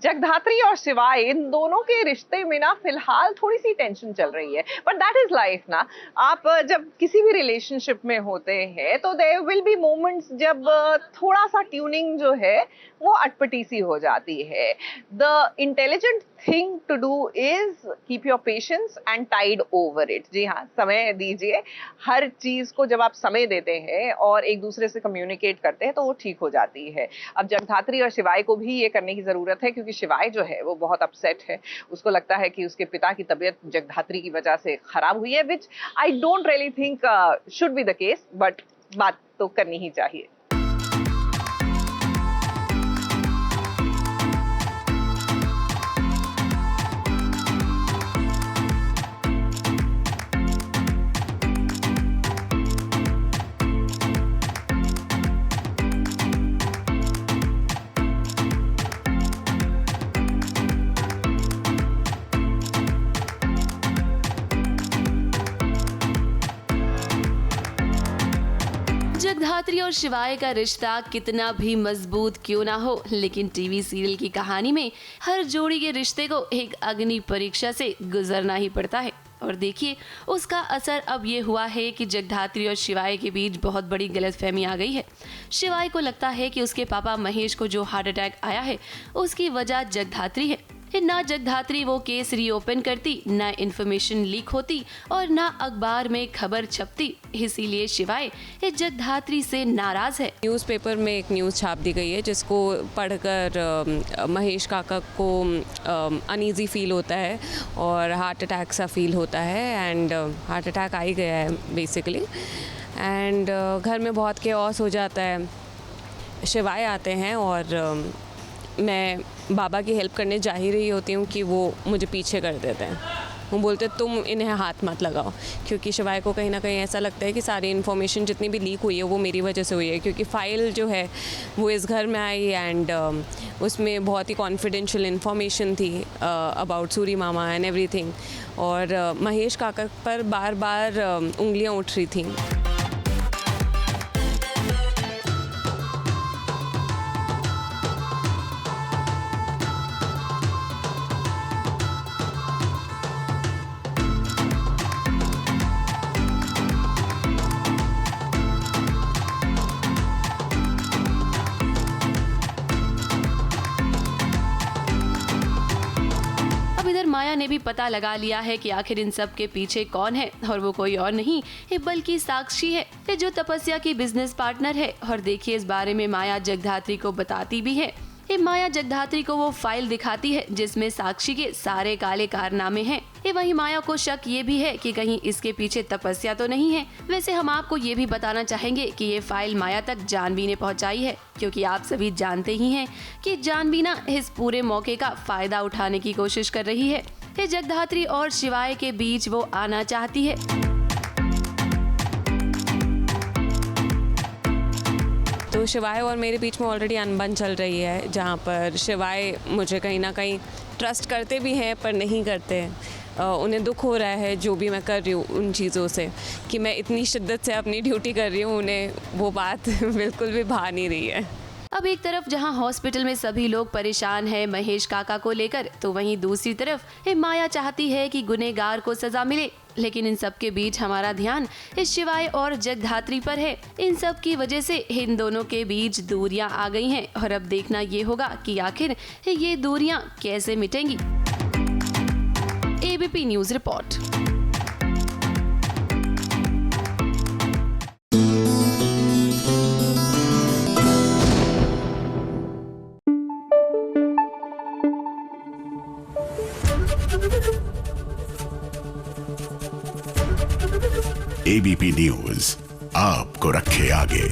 जगधात्री और शिवाय, इन दोनों के रिश्ते में ना फिलहाल थोड़ी सी टेंशन चल रही है, बट दैट इज लाइफ ना। आप जब किसी भी रिलेशनशिप में होते हैं तो देयर विल बी मोमेंट्स जब थोड़ा सा ट्यूनिंग जो है वो अटपटी सी हो जाती है। The intelligent thing to do is keep your patience and tide over it. जी हाँ, समय दीजिए। हर चीज को जब आप समय देते हैं और एक दूसरे से कम्युनिकेट करते हैं तो वो ठीक हो जाती है। अब जगधात्री और शिवाय को भी ये करने की जरूरत है, क्योंकि शिवाय जो है वो बहुत अपसेट है। उसको लगता है कि उसके पिता की तबीयत जगधात्री की वजह से खराब हुई है, which I don't really think should be the case, but बात तो करनी ही चाहिए। जगधात्री और शिवाय का रिश्ता कितना भी मजबूत क्यों ना हो, लेकिन टीवी सीरियल की कहानी में हर जोड़ी के रिश्ते को एक अग्नि परीक्षा से गुजरना ही पड़ता है। और देखिए, उसका असर अब ये हुआ है कि जगधात्री और शिवाय के बीच बहुत बड़ी गलतफहमी आ गई है। शिवाय को लगता है कि उसके पापा महेश को जो हार्ट अटैक आया है उसकी वजह जगधात्री है। ना जगधात्री वो केस रीओपन करती, ना इन्फॉर्मेशन लीक होती और ना अखबार में खबर छपती। इसीलिए शिवाय जगधात्री से नाराज है। न्यूज़पेपर में एक न्यूज़ छाप दी गई है जिसको पढ़कर महेश काका को अनईजी फील होता है और हार्ट अटैक सा फील होता है। एंड हार्ट अटैक आ ही गया है बेसिकली। एंड घर में बहुत केओस हो जाता है। शिवाय आते हैं और मैं बाबा की हेल्प करने जा ही रही होती हूँ कि वो मुझे पीछे कर देते हैं। वो बोलते तुम इन्हें हाथ मत लगाओ, क्योंकि शिवाय को कहीं ना कहीं ऐसा लगता है कि सारी इन्फॉर्मेशन जितनी भी लीक हुई है वो मेरी वजह से हुई है, क्योंकि फ़ाइल जो है वो इस घर में आई एंड उसमें बहुत ही कॉन्फिडेंशियल इन्फॉर्मेशन थी about Suri mama and everything. और महेश काका पर बार बार उंगलियाँ उठ रही थी। माया ने भी पता लगा लिया है कि आखिर इन सब के पीछे कौन है, और वो कोई और नहीं बल्कि साक्षी है, जो तपस्या की बिजनेस पार्टनर है। और देखिए, इस बारे में माया जगधात्री को बताती भी है। माया जगधात्री को वो फाइल दिखाती है जिसमें साक्षी के सारे काले कारनामे हैं। वहीं माया को शक ये भी है कि कहीं इसके पीछे तपस्या तो नहीं है। वैसे हम आपको ये भी बताना चाहेंगे कि ये फाइल माया तक जानवी ने पहुंचाई है, क्योंकि आप सभी जानते ही हैं कि जानवी ना इस पूरे मौके का फायदा उठाने की कोशिश कर रही है। जगधात्री और शिवाय के बीच वो आना चाहती है। तो शिवाय और मेरे बीच में ऑलरेडी अनबन चल रही है, जहाँ पर शिवाय मुझे कहीं ना कहीं ट्रस्ट करते भी हैं पर नहीं करते। उन्हें दुख हो रहा है जो भी मैं कर रही हूँ उन चीज़ों से, कि मैं इतनी शिद्दत से अपनी ड्यूटी कर रही हूँ, उन्हें वो बात बिल्कुल भी भा नहीं रही है। अब एक तरफ जहां हॉस्पिटल में सभी लोग परेशान हैं महेश काका को लेकर, तो वहीं दूसरी तरफ माया चाहती है कि गुनहगार को सजा मिले। लेकिन इन सब के बीच हमारा ध्यान इस शिवाय और जगधात्री पर है। इन सब की वजह से इन दोनों के बीच दूरियां आ गई हैं, और अब देखना ये होगा कि आखिर ये दूरियां कैसे मिटेंगी। ABP news report. ABP news आपको रखे आगे।